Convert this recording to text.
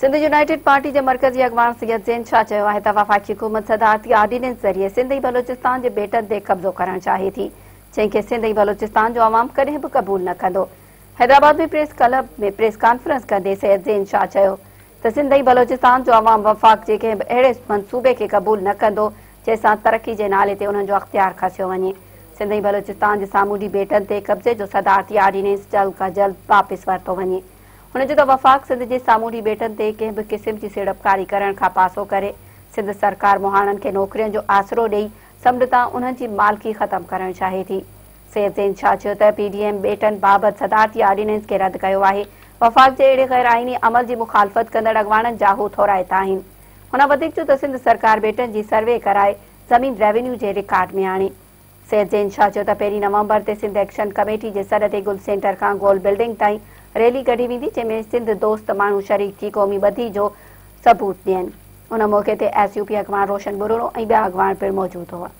Sindh United party के मरकजी अगवान सैयद ज़ैन शाह चयो आहे त वफ़ाक़ी हुकूमत सदारती ऑर्डिनेंस ज़रिए सिंध ऐं बलोचिस्तान के बेटनि ते कब्ज़ो करणु चाहे थी, जंहिंखे सिंध ऐं बलोचिस्तान जो अवाम कॾहिं बि क़बूल न कंदो। हैदराबाद में प्रेस क्लब में प्रेस कॉन्फ्रेंस कंदे सैयद ज़ैन शाह चयो त सिंध ऐं बलोचिस्तान जो अवाम वफ़ाक़ जे कंहिं बि अहिड़े मंसूबे खे क़बूल न कंदो जंहिंसां तरक़ी जे नाले ते उन्हनि जो अख़्तियार खसियो वञे। सिंध ऐं बलोचिस्तान जे सामूंडी बेटनि ते कब्ज़े जो सदारती ऑर्डिनेंस जल्द खां जल्द वापसि वरितो वञे। हुन चयो त वफ़ाक़ सिंध जे सामूंडी बेटनि ते कंहिं बि क़िस्म जी सीड़पकारी करण खां पासो करे सिंध सरकार मुहाणनि खे नौकरियुनि जो आसरो ॾेई समूंडतां उन्हनि जी मालिकी ख़तमु करणु चाहे थी। सैयद ज़ैन शाह चयो त पीडीएम बेटनि बाबति सदारती ऑर्डिनेंस खे रद्द कयो आहे। वफ़ाक़ जे अहिड़े ग़ैर आईनी अमल जी मुखालफ़त कंदड़ अॻवाननि जा हू थोराइता आहिनि। हुन वधीक चयो त सिंध सरकार बेटनि जी सर्वे कराए ज़मीन रेवेन्यू जे रिकॉर्ड में आणे। सैयद ज़ैन शाह चयो त 1 नवंबर ते सिंध एक्शन कमेटी जे सॾ ते गुल सेंटर खां गोल बिल्डिंग ताईं रैली कढी वेंदी, जंहिंमें सिंध दोस्त माण्हू शरीक थी क़ौमी ॿधी जो सबूत ॾियनि। उन मौक़े ते एसयूपी अॻवान रोशन बुरोड़ो ऐं ॿिया अॻवान पिणु मौजूदु हुआ।